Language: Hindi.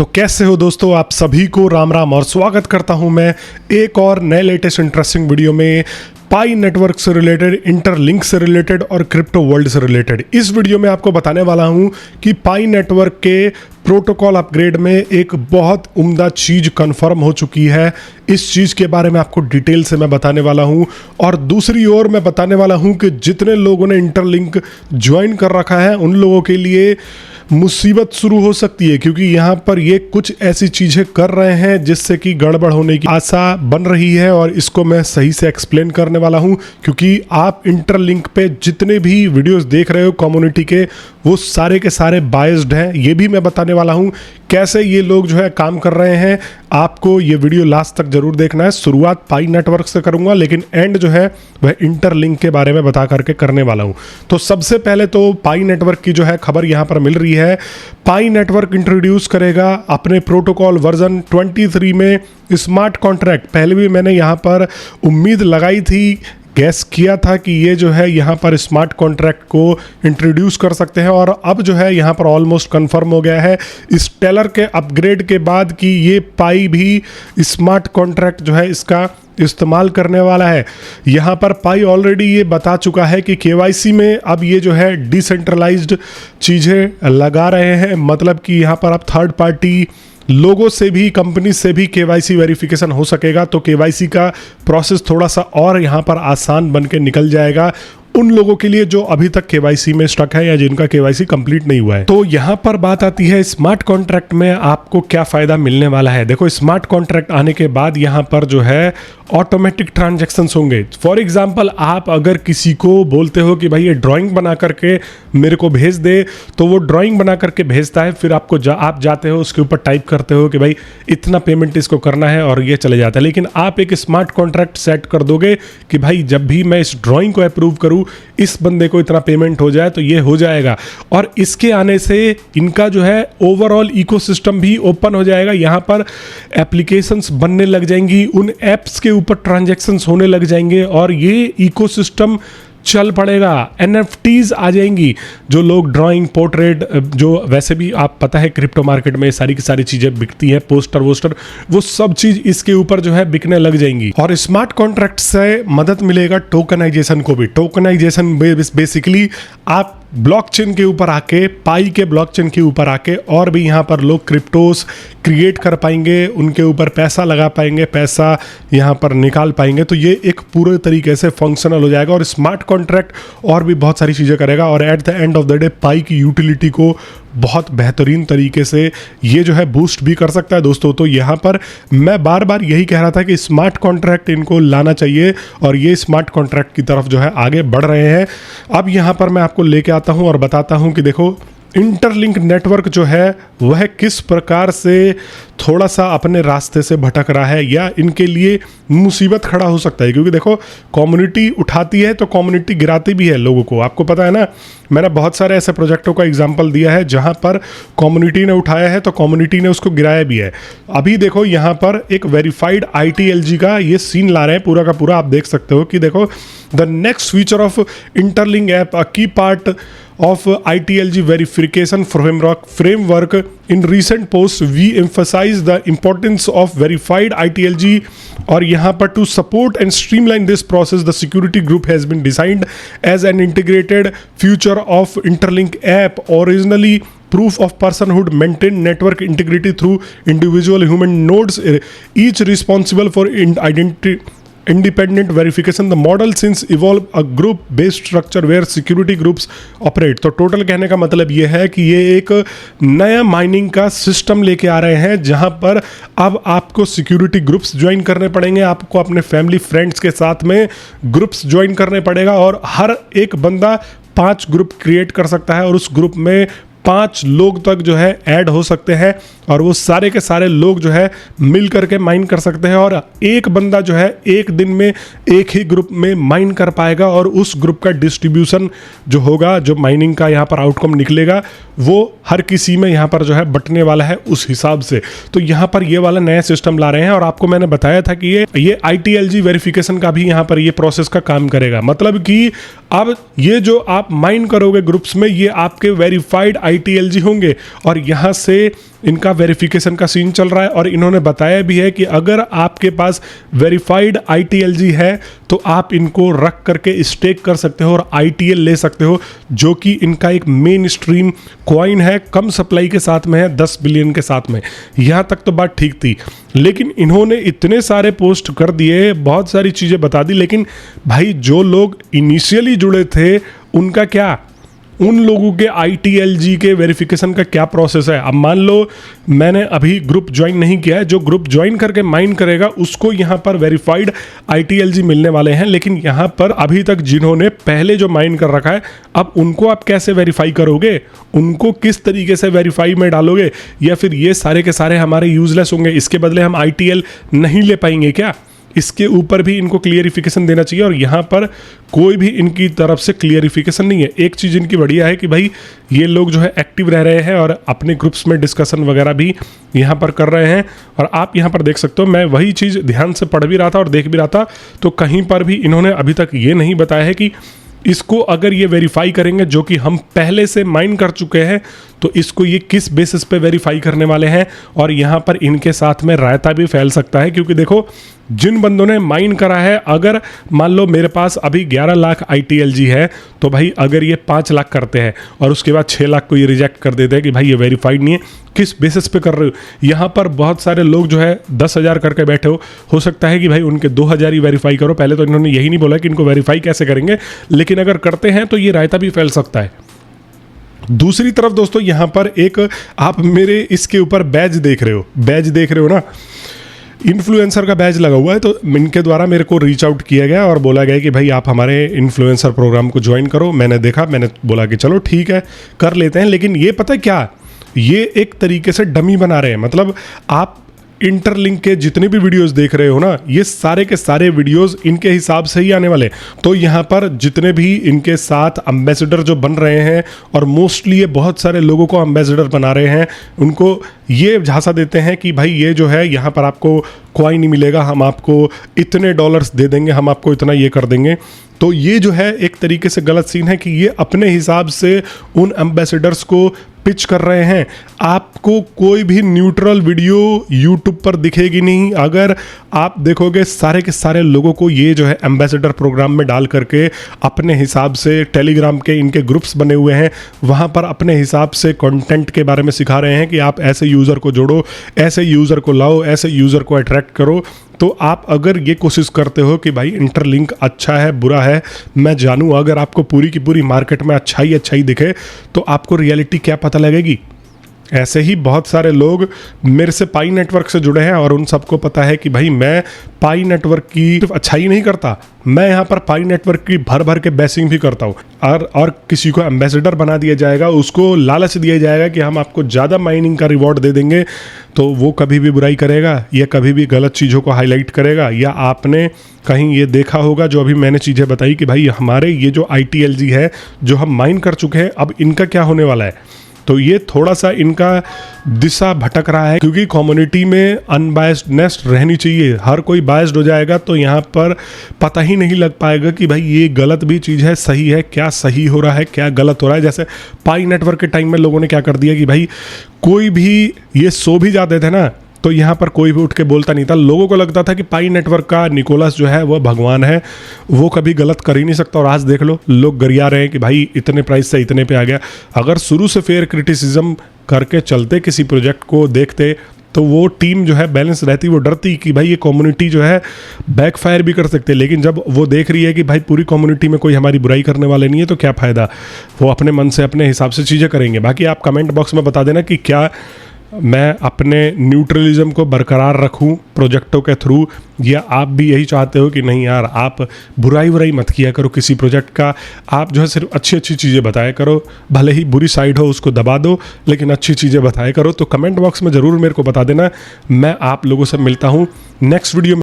तो कैसे हो दोस्तों, आप सभी को राम राम और स्वागत करता हूं मैं एक और नए लेटेस्ट इंटरेस्टिंग वीडियो में पाई नेटवर्क से रिलेटेड, इंटरलिंक से रिलेटेड और क्रिप्टो वर्ल्ड से रिलेटेड। इस वीडियो में आपको बताने वाला हूं कि पाई नेटवर्क के प्रोटोकॉल अपग्रेड में एक बहुत उम्दा चीज़ कंफर्म हो चुकी है। इस चीज़ के बारे में आपको डिटेल से मैं बताने वाला हूं और दूसरी ओर मैं बताने वाला हूं कि जितने लोगों ने इंटरलिंक ज्वाइन कर रखा है उन लोगों के लिए मुसीबत शुरू हो सकती है, क्योंकि यहाँ पर ये कुछ ऐसी चीज़ें कर रहे हैं जिससे कि गड़बड़ होने की आशा बन रही है और इसको मैं सही से एक्सप्लेन करने वाला हूँ। क्योंकि आप इंटरलिंक पे जितने भी वीडियोस देख रहे हो कम्युनिटी के, वो सारे के सारे बायस्ड हैं। ये भी मैं बताने वाला हूँ कैसे ये लोग जो है काम कर रहे हैं। आपको ये वीडियो लास्ट तक जरूर देखना है। शुरुआत पाई नेटवर्क से करूंगा, लेकिन एंड जो है वह इंटरलिंक के बारे में बता करके करने वाला हूं। तो सबसे पहले तो पाई नेटवर्क की जो है खबर यहां पर मिल रही है। पाई नेटवर्क इंट्रोड्यूस करेगा अपने प्रोटोकॉल वर्जन 23 में स्मार्ट कॉन्ट्रैक्ट। पहले भी मैंने यहां पर उम्मीद लगाई थी, गैस किया था कि ये जो है यहाँ पर स्मार्ट कॉन्ट्रैक्ट को इंट्रोड्यूस कर सकते हैं, और अब जो है यहाँ पर ऑलमोस्ट कंफर्म हो गया है स्टेलर के अपग्रेड के बाद कि ये पाई भी स्मार्ट कॉन्ट्रैक्ट जो है इसका इस्तेमाल करने वाला है। यहाँ पर पाई ऑलरेडी ये बता चुका है कि केवाईसी में अब ये जो है डिसेंट्रलाइज्ड चीज़ें लगा रहे हैं। मतलब कि यहाँ पर अब थर्ड पार्टी लोगों से भी, कंपनी से भी केवाईसी वेरिफिकेशन हो सकेगा। तो केवाईसी का प्रोसेस थोड़ा सा और यहाँ पर आसान बन के निकल जाएगा उन लोगों के लिए जो अभी तक केवाईसी में स्टक है या जिनका केवाईसी कंप्लीट नहीं हुआ है। तो यहाँ पर बात आती है स्मार्ट कॉन्ट्रैक्ट में आपको क्या फायदा मिलने वाला है। देखो, स्मार्ट कॉन्ट्रैक्ट आने के बाद यहाँ पर जो है ऑटोमेटिक ट्रांजैक्शंस होंगे। फॉर एग्जांपल, आप अगर किसी को बोलते हो कि भाई ये ड्राइंग बना करके मेरे को भेज दे, तो वो ड्राइंग बना करके भेजता है। फिर आपको आप जाते हो उसके ऊपर टाइप करते हो कि भाई इतना पेमेंट इसको करना है और ये चले जाता है। लेकिन आप एक स्मार्ट कॉन्ट्रैक्ट सेट कर दोगे कि भाई जब भी मैं इस ड्राइंग को अप्रूव करूँ, इस बंदे को इतना पेमेंट हो जाए, तो ये हो जाएगा। और इसके आने से इनका जो है ओवरऑल इकोसिस्टम भी ओपन हो जाएगा। यहाँ पर एप्लीकेशंस बनने लग जाएंगी, उन एप्स के ऊपर ट्रांजैक्शंस होने लग जाएंगे और ये इकोसिस्टम चल पड़ेगा। NFTs आ जाएंगी। जो लोग ड्राइंग, पोर्ट्रेट, जो वैसे भी आप पता है क्रिप्टो मार्केट में सारी की सारी चीज़ें बिकती हैं, पोस्टर वोस्टर, वो सब चीज़ इसके ऊपर जो है बिकने लग जाएंगी। और स्मार्ट कॉन्ट्रैक्ट से मदद मिलेगा टोकनाइजेशन को भी। टोकनाइजेशन बेसिकली आप ब्लॉकचेन के ऊपर आके, पाई के ब्लॉकचेन के ऊपर आके और भी यहाँ पर लोग क्रिप्टोस क्रिएट कर पाएंगे, उनके ऊपर पैसा लगा पाएंगे, पैसा यहाँ पर निकाल पाएंगे। तो ये एक पूरे तरीके से फंक्शनल हो जाएगा और स्मार्ट कॉन्ट्रैक्ट और भी बहुत सारी चीज़ें करेगा। और at the end of the day Pi की यूटिलिटी को बहुत बेहतरीन तरीके से ये जो है बूस्ट भी कर सकता है दोस्तों। तो यहाँ पर मैं बार बार यही कह रहा था कि स्मार्ट कॉन्ट्रैक्ट इनको लाना चाहिए और ये स्मार्ट कॉन्ट्रैक्ट की तरफ जो है आगे बढ़ रहे हैं। अब यहाँ पर मैं आपको लेके आता हूँ और बताता हूँ कि देखो इंटरलिंक नेटवर्क जो है वह किस प्रकार से थोड़ा सा अपने रास्ते से भटक रहा है या इनके लिए मुसीबत खड़ा हो सकता है। क्योंकि देखो, कम्युनिटी उठाती है तो कम्युनिटी गिराती भी है लोगों को। आपको पता है ना, मैंने बहुत सारे ऐसे प्रोजेक्टों का एग्जांपल दिया है जहां पर कम्युनिटी ने उठाया है तो कम्युनिटी ने उसको गिराया भी है। अभी देखो यहाँ पर एक वेरीफाइड ITLG का ये सीन ला रहे हैं पूरा का पूरा। आप देख सकते हो कि देखो, the next feature of Interlink app, a key part of ITLG verification framework. In recent posts we emphasize the importance of verified ITLG, और यहाँ पर to support and streamline this process the security group has been designed as an integrated feature of Interlink app. Originally proof of personhood maintained network integrity through individual human nodes, each responsible for identity independent verification. The model since evolve a group based structure where security groups operate. तो टोटल कहने का मतलब ये है कि ये एक नया माइनिंग का सिस्टम लेके आ रहे हैं जहां पर अब आपको सिक्योरिटी ग्रुप्स ज्वाइन करने पड़ेंगे, आपको अपने फैमिली फ्रेंड्स के साथ में ग्रुप्स ज्वाइन करने पड़ेगा और हर एक बंदा 5 ग्रुप क्रिएट कर सकता है और उस ग्रुप में 5 लोग तक जो है ऐड हो सकते हैं और वो सारे के सारे लोग जो है मिल करके माइन कर सकते हैं। और एक बंदा जो है एक दिन में एक ही ग्रुप में माइन कर पाएगा और उस ग्रुप का डिस्ट्रीब्यूशन जो होगा, जो माइनिंग का यहाँ पर आउटकम निकलेगा, वो हर किसी में यहाँ पर जो है बंटने वाला है उस हिसाब से। तो यहाँ पर ये वाला नया सिस्टम ला रहे हैं और आपको मैंने बताया था कि ये ITLG वेरिफिकेशन का भी यहाँ पर ये प्रोसेस का काम करेगा। मतलब कि अब ये जो आप माइन करोगे ग्रुप्स में, ये आपके वेरीफाइड ITLG होंगे और यहाँ से इनका वेरिफिकेशन का सीन चल रहा है। और इन्होंने बताया भी है कि अगर आपके पास वेरीफाइड ITLG है तो आप इनको रख करके स्टेक कर सकते हो और ITL ले सकते हो, जो कि इनका एक मेन स्ट्रीम कॉइन है, कम सप्लाई के साथ में है, 10 बिलियन के साथ में। यहाँ तक तो बात ठीक थी, लेकिन इन्होंने इतने सारे पोस्ट कर दिए, बहुत सारी चीज़ें बता दी, लेकिन भाई जो लोग इनिशियली जुड़े थे उनका क्या, उन लोगों के ITLG के वेरिफिकेशन का क्या प्रोसेस है। अब मान लो मैंने अभी ग्रुप ज्वाइन नहीं किया है, जो ग्रुप ज्वाइन करके माइन करेगा उसको यहाँ पर वेरीफाइड ITLG मिलने वाले हैं, लेकिन यहाँ पर अभी तक जिन्होंने पहले जो माइन कर रखा है, अब उनको आप कैसे वेरीफाई करोगे, उनको किस तरीके से वेरीफाई में डालोगे, या फिर ये सारे के सारे हमारे यूजलेस होंगे, इसके बदले हम ITL नहीं ले पाएंगे क्या? इसके ऊपर भी इनको क्लियरिफिकेशन देना चाहिए। और यहाँ पर कोई भी इनकी तरफ से क्लियरिफिकेशन नहीं है। एक चीज़ इनकी बढ़िया है कि भाई ये लोग जो है एक्टिव रह रहे हैं और अपने ग्रुप्स में डिस्कशन वगैरह भी यहाँ पर कर रहे हैं। और आप यहाँ पर देख सकते हो, मैं वही चीज़ ध्यान से पढ़ भी रहा था और देख भी रहा था, तो कहीं पर भी इन्होंने अभी तक ये नहीं बताया है कि इसको अगर ये वेरीफाई करेंगे, जो कि हम पहले से माइन कर चुके हैं, तो इसको ये किस बेसिस पे वेरीफाई करने वाले हैं। और यहाँ पर इनके साथ में रायता भी फैल सकता है, क्योंकि देखो जिन बंदों ने माइन करा है, अगर मान लो मेरे पास अभी 11 लाख ITLG है, तो भाई अगर ये 5 लाख करते हैं और उसके बाद 6 लाख को ये रिजेक्ट कर देते हैं कि भाई ये वेरीफाइड नहीं है, किस बेसिस पे कर रहे हो। यहाँ पर बहुत सारे लोग जो है 10,000 करके बैठे हो सकता है कि भाई उनके 2,000 ही वेरीफाई करो। पहले तो इन्होंने यही नहीं बोला कि इनको वेरीफाई कैसे करेंगे, लेकिन अगर करते हैं तो ये रायता भी फैल सकता है। दूसरी तरफ दोस्तों, यहाँ पर एक आप मेरे इसके ऊपर बैज देख रहे हो ना, इन्फ्लुएंसर का बैज लगा हुआ है। तो इनके द्वारा मेरे को रीच आउट किया गया और बोला गया कि भाई आप हमारे इन्फ्लुएंसर प्रोग्राम को ज्वाइन करो। मैंने देखा, मैंने बोला कि चलो ठीक है कर लेते हैं। लेकिन ये पता है क्या, ये एक तरीके से डमी बना रहे हैं। मतलब आप इंटरलिंक के जितने भी वीडियोस देख रहे हो ना, ये सारे के सारे वीडियोस इनके हिसाब से ही आने वाले। तो यहाँ पर जितने भी इनके साथ एम्बेसडर जो बन रहे हैं, और मोस्टली ये बहुत सारे लोगों को एम्बेसडर बना रहे हैं, उनको ये झांसा देते हैं कि भाई ये जो है यहाँ पर आपको कॉइन नहीं मिलेगा, हम आपको इतने डॉलर्स दे देंगे, हम आपको इतना ये कर देंगे। तो ये जो है एक तरीके से गलत सीन है कि ये अपने हिसाब से उन एम्बेसडर्स को पिच कर रहे हैं। आपको कोई भी न्यूट्रल वीडियो यूट्यूब पर दिखेगी नहीं। अगर आप देखोगे सारे के सारे लोगों को ये जो है एम्बेसडर प्रोग्राम में डाल करके अपने हिसाब से, टेलीग्राम के इनके ग्रुप्स बने हुए हैं, वहाँ पर अपने हिसाब से कंटेंट के बारे में सिखा रहे हैं कि आप ऐसे यूज़र को जोड़ो, ऐसे यूज़र को लाओ, ऐसे यूज़र को अट्रैक्ट करो। तो आप अगर ये कोशिश करते हो कि भाई इंटरलिंक अच्छा है बुरा है मैं जानूँ, अगर आपको पूरी की पूरी मार्केट में अच्छाई दिखे, तो आपको रियलिटी क्या पता लगेगी। ऐसे ही बहुत सारे लोग मेरे से पाई नेटवर्क से जुड़े हैं और उन सबको पता है कि भाई मैं पाई नेटवर्क की सिर्फ अच्छाई नहीं करता, मैं यहाँ पर पाई नेटवर्क की भर भर के बेसिंग भी करता हूँ। और किसी को एम्बेसडर बना दिया जाएगा, उसको लालच दिया जाएगा कि हम आपको ज़्यादा माइनिंग का रिवॉर्ड दे देंगे, तो वो कभी भी बुराई करेगा या कभी भी गलत चीज़ों को हाईलाइट करेगा। या आपने कहीं ये देखा होगा जो अभी मैंने चीज़ें बताई कि भाई हमारे ये जो ITLG है जो हम माइन कर चुके हैं, अब इनका क्या होने वाला है। तो ये थोड़ा सा इनका दिशा भटक रहा है, क्योंकि कम्युनिटी में अनबायस्डनेस रहनी चाहिए। हर कोई बायस्ड हो जाएगा तो यहाँ पर पता ही नहीं लग पाएगा कि भाई ये गलत भी चीज़ है, सही है, क्या सही हो रहा है, क्या गलत हो रहा है। जैसे पाई नेटवर्क के टाइम में लोगों ने क्या कर दिया कि भाई कोई भी ये सो भी जाते थे ना, तो यहाँ पर कोई भी उठ के बोलता नहीं था। लोगों को लगता था कि पाई नेटवर्क का निकोलस जो है वो भगवान है, वो कभी गलत कर ही नहीं सकता। और आज देख लो लोग गरिया रहे हैं कि भाई इतने प्राइस से इतने पे आ गया। अगर शुरू से फेयर क्रिटिसिज्म करके चलते, किसी प्रोजेक्ट को देखते, तो वो टीम जो है बैलेंस रहती, वो डरती कि भाई ये कम्युनिटी जो है बैकफायर भी कर सकते। लेकिन जब वो देख रही है कि भाई पूरी कम्युनिटी में कोई हमारी बुराई करने वाले नहीं है, तो क्या फ़ायदा, वो अपने मन से अपने हिसाब से चीज़ें करेंगे। बाकी आप कमेंट बॉक्स में बता देना कि क्या मैं अपने न्यूट्रलिज्म को बरकरार रखूं प्रोजेक्टों के थ्रू, या आप भी यही चाहते हो कि नहीं यार आप बुराई मत किया करो किसी प्रोजेक्ट का, आप जो है सिर्फ अच्छी चीज़ें बताया करो, भले ही बुरी साइड हो उसको दबा दो लेकिन अच्छी चीज़ें बताया करो। तो कमेंट बॉक्स में ज़रूर मेरे को बता देना। मैं आप लोगों से मिलता हूँ नेक्स्ट वीडियो में।